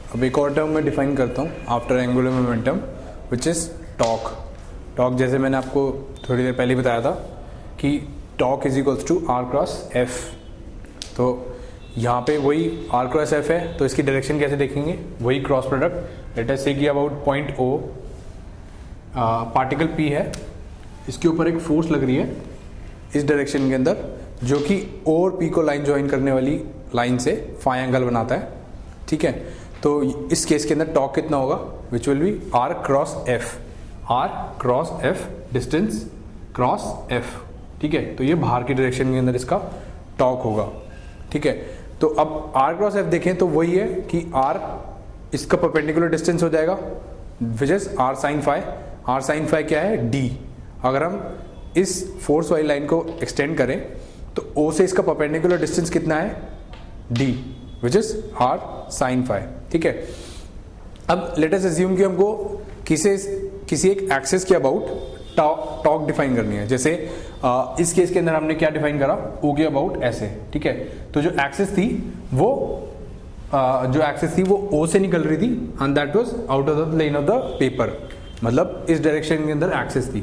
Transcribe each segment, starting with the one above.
अब एक और टर्म मैं डिफाइन करता हूँ after angular momentum which is torque. Torque जैसे मैंने आपको थोड़ी देर पहले बताया था कि torque is equals to R cross F. तो यहाँ पे वही आर क्रॉस एफ है, तो इसकी डायरेक्शन कैसे देखेंगे, वही cross product. Late us say कि about point O particle P है, इसके ऊपर एक फोर्स लग रही है इस डायरेक्शन के अंदर जो कि ओ और पी को लाइन ज्वाइन करने वाली लाइन से फाई एंगल बनाता है। ठीक है, तो इस केस के अंदर टॉक कितना होगा, which will be R cross F. R cross F distance cross F. ठीक है, तो ये बाहर की डायरेक्शन के अंदर इसका टॉक होगा। ठीक है, तो अब आर क्रॉस एफ देखें तो वही है कि आर इसका परपेंडिकुलर डिस्टेंस हो जाएगा which is R sine phi. R sine phi क्या है, डी। अगर हम इस फोर्स वाली लाइन को एक्सटेंड करें तो ओ से इसका परपेंडिकुलर डिस्टेंस कितना है, D, which is R sine phi. ठीक है, अब लेट अस अज्यूम कि हमको किसी एक एक्सिस के अबाउट टॉक डिफाइन करनी है। जैसे इस केस के अंदर हमने क्या डिफाइन करा, ओ के अबाउट ऐसे। ठीक है, तो जो एक्सिस थी वो ओ से निकल रही थी and that was out of the plane of the paper, मतलब इस डायरेक्शन के अंदर एक्सिस थी।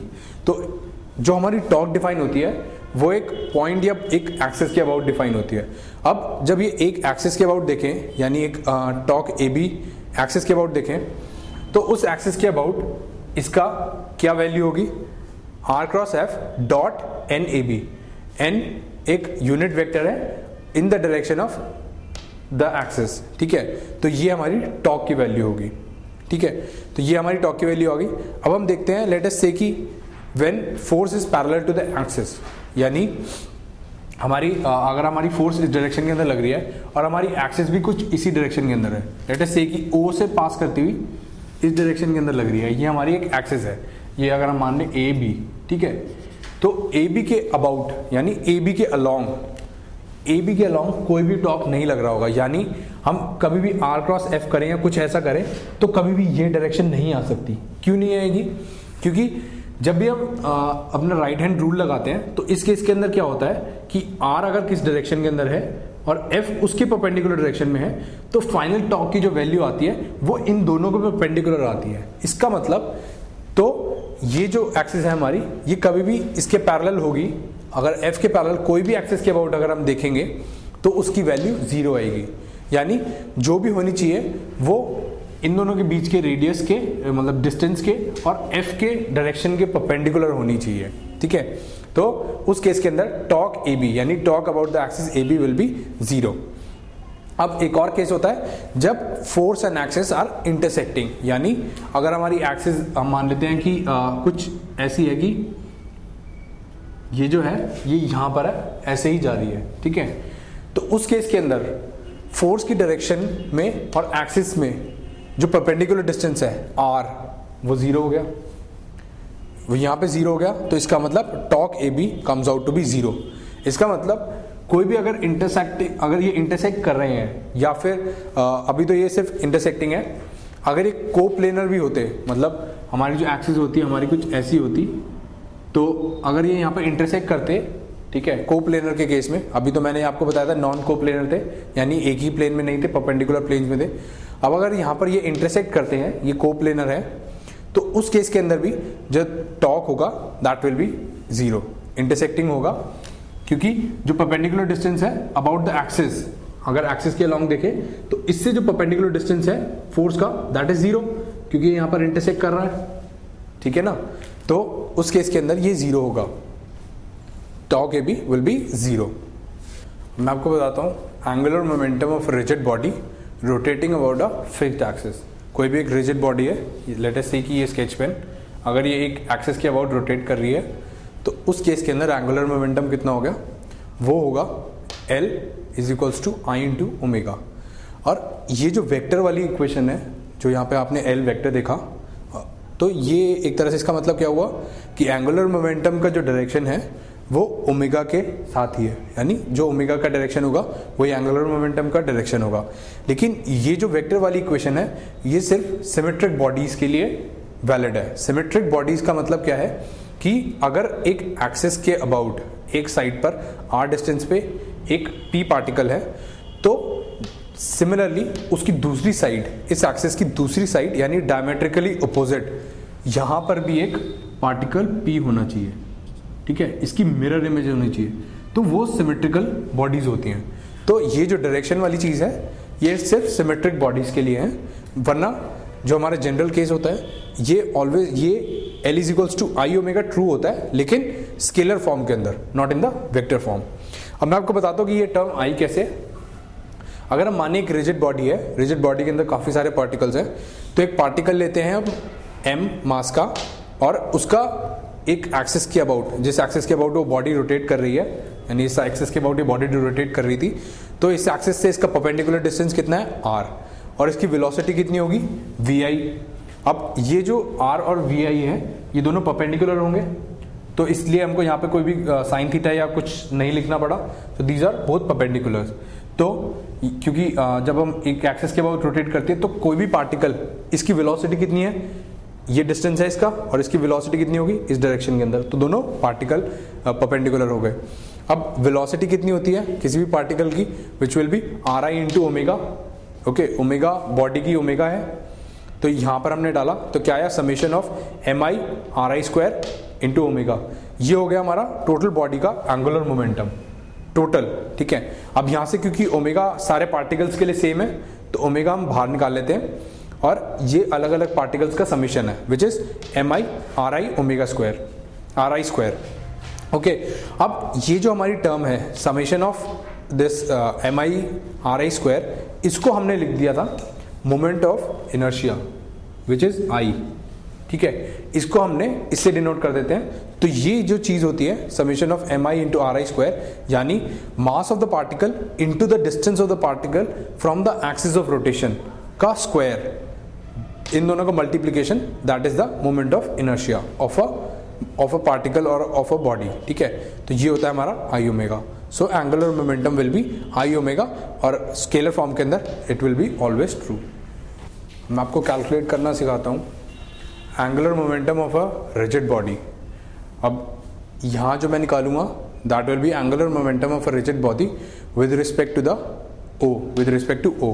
तो जो हमारी टॉक डिफाइन होती है वो एक पॉइंट या एक एक्सिस के अबाउट डिफाइन होती है। अब जब ये एक एक्सिस के अबाउट देखें, यानी एक टॉक ए बी एक्सिस के अबाउट देखें, तो उस एक्सिस के अबाउट इसका क्या वैल्यू होगी, R cross F dot N A B. N एक यूनिट वेक्टर है in the direction of the axis. ठीक है, तो ये हमारी टॉक की वैल्यू होगी। ठीक है, तो ये हमारी टॉक की वैल्यू होगी। अब हम देखते हैं, लेट अस से कि when force is parallel to the axis, यानी हमारी अगर हमारी फोर्स इस डायरेक्शन के अंदर लग रही है और हमारी एक्सिस भी कुछ इसी डायरेक्शन के अंदर है, लेट अस से कि ओ से पास करती हुई इस डायरेक्शन के अंदर लग रही है, ये हमारी एक एक्सिस है, ये अगर हम मान लें ए बी। ठीक है, तो ए बी के अबाउट यानी ए बी के अलोंग कोई भी टॉक नहीं लग रहा होगा। यानी हम कभी भी आर क्रॉस एफ करें या कुछ ऐसा करें तो कभी भी ये डायरेक्शन नहीं आ सकती। क्यों नहीं आएगी, क्योंकि जब भी हम अपना राइट हैंड रूल लगाते हैं तो इस केस के अंदर क्या होता है कि आर अगर किस डायरेक्शन के अंदर है और एफ उसके परपेंडिकुलर डायरेक्शन में है, तो फाइनल टॉक की जो वैल्यू आती है वो इन दोनों के परपेंडिकुलर आती है। इसका मतलब तो ये जो एक्सिस है हमारी, ये कभी भी इसके पैरेलल होगी। अगर एफ के पैरेलल कोई भी एक्सिस के अबाउट अगर हम देखेंगे तो उसकी वैल्यू जीरो आएगी। यानी जो भी होनी चाहिए वो इन दोनों के बीच के रेडियस के मतलब डिस्टेंस के और एफ के डायरेक्शन के परपेंडिकुलर होनी चाहिए। ठीक है, तो उस केस के अंदर टॉक ए बी यानी torque about the axis A B will be zero. अब एक और केस होता है जब force and axis are intersecting, यानी अगर हमारी एक्सिस हम मान लेते हैं कि कुछ ऐसी है कि ये जो है ये यहां पर है, ऐसे ही जा रही है। ठीक है, तो उस केस के अंदर फोर्स की डायरेक्शन में और एक्सिस में जो परपेंडिकुलर डिस्टेंस है आर, वो जीरो हो गया, वो यहां पे जीरो हो गया। तो इसका मतलब torque A B comes out to be zero. इसका मतलब कोई भी अगर ये इंटरसेक्ट कर रहे हैं या फिर अभी तो ये सिर्फ इंटरसेक्टिंग है, अगर ये कोप्लेनर भी होते, मतलब हमारी जो एक्सिस होती है हमारी कुछ ऐसी होती, तो अगर ये यहाँ पर इंटरसेक्ट करते, ठीक है, कोप्लेनर के केस में, अभी तो मैंने आपको बताया था नॉन कोप्लेनर थे, यानी एक ही प्लेन में नहीं थे, परपेंडिकुलर प्लेन में थे। अब अगर यहाँ पर ये इंटरसेक्ट करते हैं, ये कोप्लेनर है, तो उस केस के अंदर भी जब टॉक होगा that will be zero, intersecting होगा, क्योंकि जो परपेंडिकुलर डिस्टेंस है अबाउट द एक्सिस, अगर एक्सिस के अलोंग देखें तो इससे जो परपेंडिकुलर डिस्टेंस है फोर्स का दैट इज जीरो, क्योंकि यहाँ पर इंटरसेक्ट कर रहा है। ठीक है ना, तो उस केस के अंदर ये जीरो होगा, torque A B will be zero. मैं आपको बताता हूँ angular momentum of rigid body rotating about a fixed axis. कोई भी एक रिजिड बॉडी है, लेट अस से कि ये स्केच पेन अगर ये एक एक्सिस के अबाउट रोटेट कर रही है, तो उस केस के अंदर एंगुलर मोमेंटम कितना हो गया, वो होगा L is equals to I into omega. और ये जो वेक्टर वाली इक्वेशन है, जो यहाँ पे आपने L वेक्टर देखा, तो ये एक तरह से इसका मतलब क्या हुआ कि एंगुलर मोमेंटम का जो डायरेक्शन है वो ओमेगा के साथ ही है, यानी जो ओमेगा का डायरेक्शन होगा वही एंगुलर मोमेंटम का डायरेक्शन होगा। लेकिन ये जो वेक्टर वाली इक्वेशन है ये सिर्फ सिमेट्रिक बॉडीज के लिए वैलिड है। सिमेट्रिक बॉडीज का मतलब क्या है कि अगर एक एक्सिस के अबाउट एक साइड पर r डिस्टेंस पे एक p पार्टिकल है, तो सिमिलरली उसकी दूसरी साइड, इस एक्सिस की दूसरी साइड यानी डायमेट्रिकली अपोजिट, यहां पर भी एक पार्टिकल P होना चाहिए, ठीक है, इसकी मिरर इमेज होनी चाहिए, तो वो सिमेट्रिकल बॉडीज होती हैं। तो ये जो डायरेक्शन वाली चीज है ये सिर्फ सिमेट्रिक बॉडीज के लिए है, वरना जो हमारा जनरल केस होता है ये ऑलवेज ये L is equals to I omega true होता है, लेकिन स्केलर फॉर्म के अंदर, not in the vector form. अब मैं आपको बताता हूँ कि ये टर्म आई कैसे है। अगर हम माने एक रिजिड बॉडी है, रिजिड बॉडी के अंदर काफी सारे पार्टिकल्स हैं, तो एक पार्टिकल लेते हैं अब m मास का, और उसका एक एक्सिस के अबाउट, जिस एक्सिस के अबाउट वो बॉडी रोटेट कर रही है, यानी इस एक्सिस के अबाउट ये बॉडी रोटेट कर रही थी, तो इस एक्सिस से इसका परपेंडिकुलर डिस्टेंस कितना है r, और इसकी वेलोसिटी कितनी होगी vi। अब ये जो r और vi है ये दोनों परपेंडिकुलर होंगे, तो इसलिए हमको यहाँ पे कोई भी साइन थीटा या कुछ नहीं लिखना पड़ा, तो दीज आर बोथ परपेंडिकुलर्स। तो क्योंकि जब हम एक एक्सिस के अबाउट रोटेट करते हैं तो कोई भी पार्टिकल, इसकी वेलोसिटी कितनी है, ये डिस्टेंस है इसका, और इसकी वेलोसिटी कितनी होगी इस डायरेक्शन के अंदर, तो दोनों पार्टिकल परपेंडिकुलर हो गए। अब वेलोसिटी कितनी होती है किसी भी पार्टिकल की, which will be R I into omega, okay, omega body की ओमेगा है, तो यहां पर हमने डाला तो क्या आया, summation of M I R I square into omega, ये हो गया हमारा टोटल बॉडी का एंगुलर मोमेंटम टोटल, ठीक है। अब यहां से क्योंकि ओमेगा सारे पार्टिकल्स के लिए सेम है, तो ओमेगा हम बाहर निकाल लेते हैं, और ये अलग अलग पार्टिकल्स का समेशन है, which is M I R I omega square, R I square, okay. अब ये जो हमारी टर्म है summation of this M I R I square, इसको हमने लिख दिया था moment of inertia, which is I, ठीक है, इसको हमने इससे डिनोट कर देते हैं। तो ये जो चीज होती है summation of M I into R I square, यानी mass of the particle into the distance of the particle from the axis of rotation का स्क्वायर, इन दोनों का multiplication, that is the moment of inertia of a particle और of a body, ठीक है। तो ये होता है हमारा I omega. So angular momentum will be I omega, और स्केलर फॉर्म के अंदर it will be always true. मैं आपको कैलकुलेट करना सिखाता हूँ angular momentum of a rigid body. अब यहाँ जो मैं निकालूंगा that will be angular momentum of a rigid body with respect to the O, with respect to O.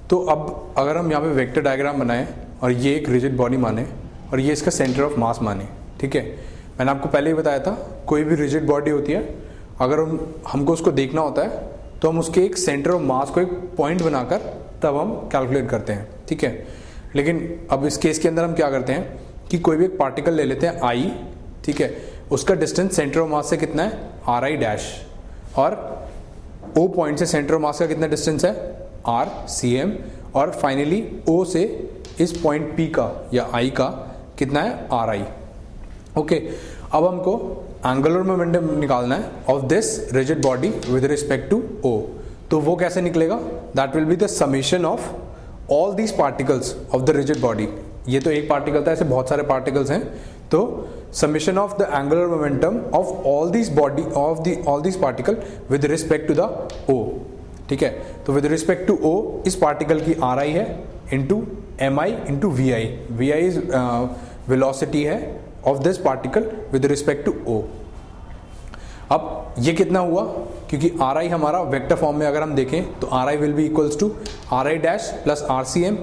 तो अब अगर हम यहाँ पे वेक्टर डायग्राम बनाएं और ये एक रिजिड बॉडी माने और ये इसका सेंटर ऑफ मास माने, ठीक है, मैंने आपको पहले ही बताया था कोई भी रिजिड बॉडी होती है, अगर हमको उसको देखना होता है तो हम उसके एक सेंटर ऑफ मास को एक पॉइंट बनाकर तब हम कैलकुलेट करते हैं, ठीक है। लेकिन अब इस केस के अंदर हम क्या करते हैं कि कोई भी एक पार्टिकल ले लेते हैं आई, ठीक है, उसका डिस्टेंस सेंटर ऑफ मास से कितना है आर आई डैश, और ओ पॉइंट से सेंटर ऑफ मास का कितना डिस्टेंस है आर सी एम, और फाइनली ओ से इस पॉइंट पी का या आई का कितना है आर आई, ओके। अब हमको एंगुलर मोमेंटम निकालना है of this rigid body with respect to O, तो वो कैसे निकलेगा, that will be the summation of all these particles of the rigid body. ये तो एक पार्टिकल था, ऐसे बहुत सारे पार्टिकल्स हैं, तो summation of the angular momentum of all these body of the all these particle with respect to the O, ठीक है। तो विद रिस्पेक्ट टू ओ इस पार्टिकल की आर आई है into M I into V I, V I is velocity है of this particle with respect to O. अब ये कितना हुआ, क्योंकि आर आई हमारा वेक्टर फॉर्म में अगर हम देखें तो R I will be equals to R I dash plus R C M,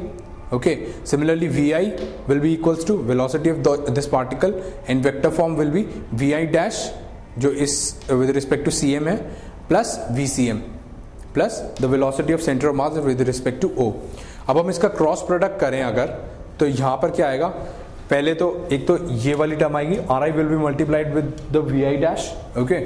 okay. Similarly V I will be equals to velocity of this particle, and vector form will be V I dash जो is with respect to C M है plus V C M plus the velocity of centre of mass with respect to O. अब हम इसका cross product करें अगर, तो यहाँ पर क्या आएगा, पहले तो एक तो ये वाली टर्म आएगी R I will be multiplied with the V I dash, okay,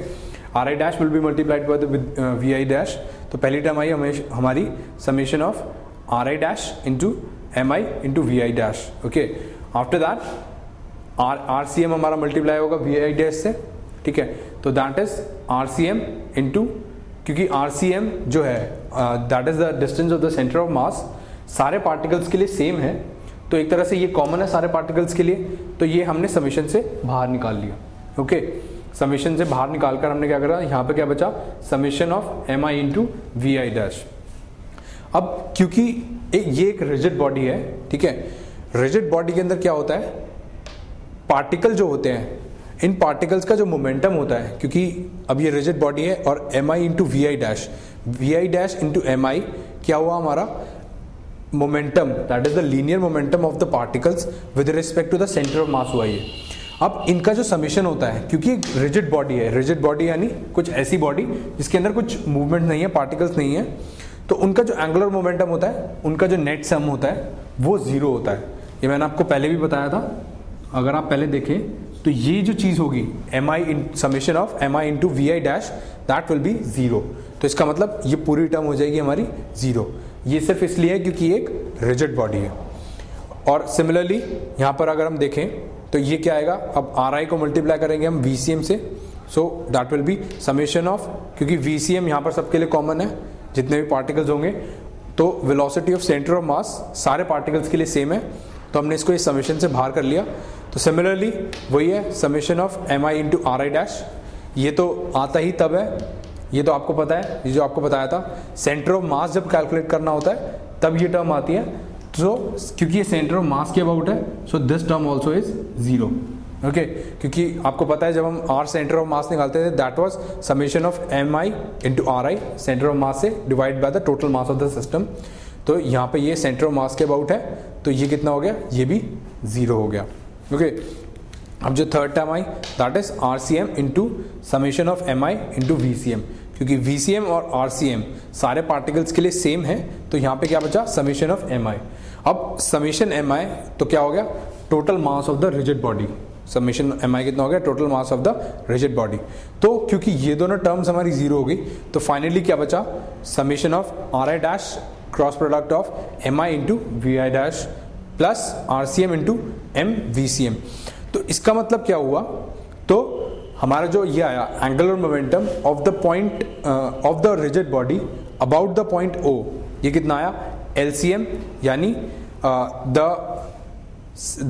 R I dash will be multiplied with V I dash. तो पहली टर्म आई हमारी summation of R I dash into M I into V I dash, okay. After that R C M हमारा multiply होगा V I dash से, ठीक है। तो that is R C M into, क्योंकि आर सी एम जो है that is the distance of the centre of मास, सारे पार्टिकल्स के लिए सेम है, तो एक तरह से ये कॉमन है सारे पार्टिकल्स के लिए, तो ये हमने समेशन से बाहर निकाल लिया, ओके। समेशन से बाहर निकालकर हमने क्या करा, यहाँ पे क्या बचा, summation of M I into V I dash. अब क्योंकि ये एक रिजिड बॉडी है, ठीक है, रिजिड बॉडी के अंदर क्या होता है, पार्टिकल जो होते हैं, इन पार्टिकल्स का जो मोमेंटम होता है, क्योंकि अब ये रिजिड बॉडी है और M I into V I dash into M I क्या हुआ हमारा momentum, that is the linear momentum of the particles with respect to the centre of mass हुआ ये। अब इनका जो समेशन होता है, क्योंकि एक रिजिड बॉडी है, रिजिड बॉडी यानी कुछ ऐसी बॉडी जिसके अंदर कुछ मूवमेंट नहीं है, पार्टिकल्स नहीं है, तो उनका जो एंगुलर मोमेंटम होता है, उनका जो नेट सम होता है वो जीरो होता है। ये मैंने आपको पहले भी बताया था, अगर आप पहले देखें तो ये जो चीज़ होगी M I in summation of M I into V I dash that will be zero. तो इसका मतलब ये पूरी टर्म हो जाएगी हमारी जीरो। ये सिर्फ इसलिए है क्योंकि एक रिजिड बॉडी है। और सिमिलरली यहाँ पर अगर हम देखें तो ये क्या आएगा, अब आर आई को मल्टीप्लाई करेंगे हम वी सी एम से, so that will be summation of, क्योंकि वी सी एम यहाँ पर सबके लिए कॉमन है, जितने भी पार्टिकल्स होंगे, तो वेलोसिटी ऑफ सेंटर ऑफ मास सारे पार्टिकल्स के लिए सेम है, तो हमने इसको इस समेशन से बाहर कर लिया। तो सिमिलरली वही है summation of M I into R I dash. ये तो आता ही तब है, ये तो आपको पता है, ये जो आपको बताया था, सेंटर ऑफ मास जब कैलकुलेट करना होता है तब ये टर्म आती है। तो क्योंकि ये सेंटर ऑफ मास के अबाउट है, so this term also is zero. Okay, क्योंकि आपको पता है जब हम आर सेंटर ऑफ मास निकालते थे that was summation of M I into R I, centre of mass से divide by the total mass of the system. तो यहाँ पे ये सेंटर ऑफ मास के अबाउट है, तो ये कितना हो गया, ये भी जीरो हो गया। ओके, अब जो थर्ड टर्म आई that is R C M into summation of M I into V C M. क्योंकि वी सी एम और आर सी एम सारे पार्टिकल्स के लिए सेम है, तो यहाँ पे क्या बचा, समेशन ऑफ एम आई। अब समेशन एम आई तो क्या हो गया, total mass of the rigid body. Summation M I कितना हो गया, total mass of the rigid body. तो क्योंकि ये दोनों टर्म्स हमारी जीरो हो गई, तो फाइनली क्या बचा, summation of R I dash cross product of M I into V I dash plus R C M into M V C M. तो इसका मतलब क्या हुआ, तो हमारा जो ये आया angular momentum of the point of the rigid body about the point O, ये कितना आया, LCM, यानी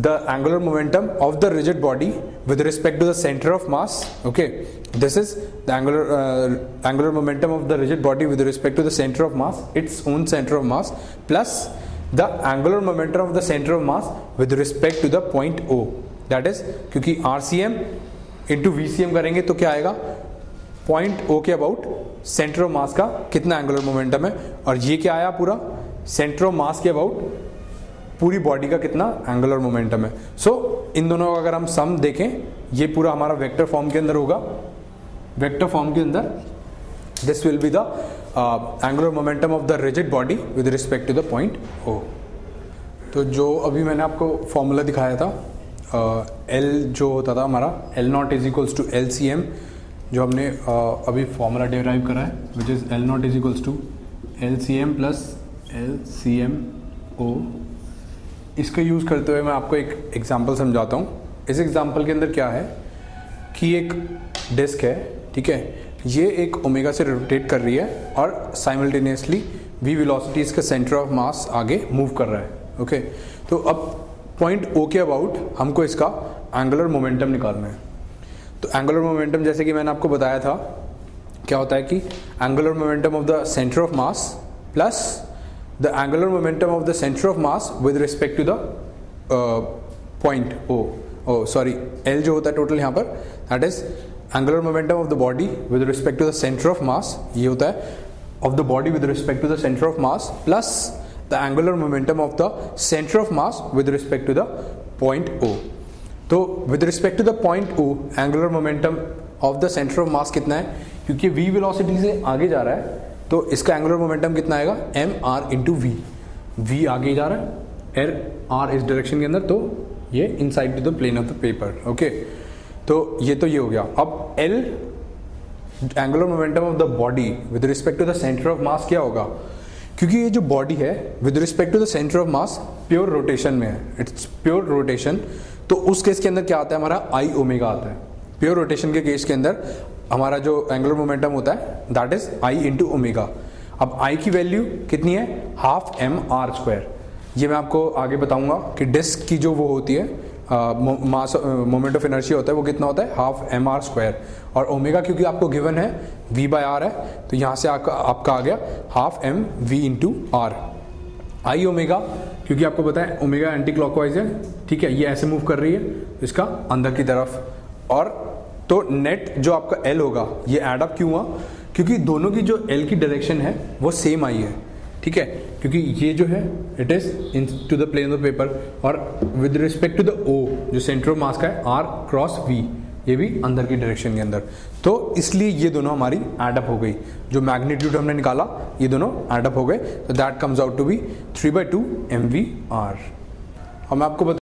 the angular momentum of the rigid body with respect to the center of mass. Okay, this is the angular momentum of the rigid body with respect to the center of mass, its own center of mass, plus the angular momentum of the center of mass with respect to the point O. That is, क्योंकि RCM into VCM करेंगे तो क्या आएगा, point O के about centre of मास का कितना angular momentum है, और ये क्या आया, पूरा सेंटर ऑफ मास के अबाउट पूरी बॉडी का कितना एंगुलर मोमेंटम है। सो इन दोनों का अगर हम सम देखें, ये पूरा हमारा वेक्टर फॉर्म के अंदर होगा। वेक्टर फॉर्म के अंदर this will be the angular momentum of the rigid body with respect to the point O. तो जो अभी मैंने आपको फॉर्मूला दिखाया था, L जो होता था हमारा, L not is equals to LCM, जो हमने अभी फॉर्मूला डिराइव करा है, which is L not is equals to LCM plus LCMO। इसका यूज़ करते हुए मैं आपको एक एग्जांपल समझाता हूँ। इस एग्जांपल के अंदर क्या है कि एक डिस्क है, ठीक है, ये एक ओमेगा से रोटेट कर रही है और साइमल्टेनियसली v वेलोसिटी इसका सेंटर ऑफ मास आगे मूव कर रहा है। ओके, तो अब पॉइंट O के अबाउट हमको इसका एंगुलर मोमेंटम निकालना है। तो एंगुलर मोमेंटम जैसे कि मैंने आपको बताया था, क्या होता है कि angular momentum of the centre of mass plus the angular momentum of the center of mass with respect to the point O, sorry, L जो होता है टोटल यहाँ पर, that is angular momentum of the body with respect to the center of mass, ये होता है of the body with respect to the center of mass plus the angular momentum of the center of mass with respect to the point O. तो with respect to the point O, angular momentum of the center of mass कितना है, क्योंकि v velocity से आगे जा रहा है, तो इसका एंगुलर मोमेंटम कितना आएगा, M R into V. V आगे जा रहा है, एर आर इस डायरेक्शन के अंदर, तो ये inside to the plane of the paper. Okay, तो ये हो गया। अब L angular momentum of the body with respect to the centre of mass क्या होगा, क्योंकि ये जो बॉडी है with respect to the centre of mass pure rotation में है, इट्स प्योर रोटेशन, तो उस केस के अंदर क्या आता है, हमारा आई ओमेगा आता है। प्योर रोटेशन के केस के अंदर हमारा जो एंगुलर मोमेंटम होता है that is I into omega. अब आई की वैल्यू कितनी है, हाफ एम आर स्क्वायर। ये मैं आपको आगे बताऊंगा कि डिस्क की जो वो होती है मास मोमेंट ऑफ इनर्शिया होता है वो कितना होता है, हाफ एम आर स्क्वायर। और ओमेगा क्योंकि आपको गिवन है वी बाय आर है, तो यहाँ से आपका आ गया half M V into R. I omega क्योंकि आपको पता है ओमेगा एंटी क्लॉकवाइज है, ठीक है, ये ऐसे मूव कर रही है इसका अंदर की तरफ, और तो नेट जो आपका L होगा ये एड अप क्यों हुआ, क्योंकि दोनों की जो L की डायरेक्शन है वो सेम आई है। ठीक है, क्योंकि ये जो है it is into the plane of paper, और with respect to the O जो सेंटर ऑफ मास का है आर क्रॉस वी, ये भी अंदर की डायरेक्शन के अंदर, तो इसलिए ये दोनों हमारी एडअप हो गई। जो मैग्नीट्यूड हमने निकाला ये दोनों एडअप हो गए, तो that comes out to be 3/2 mv r। और मैं आपको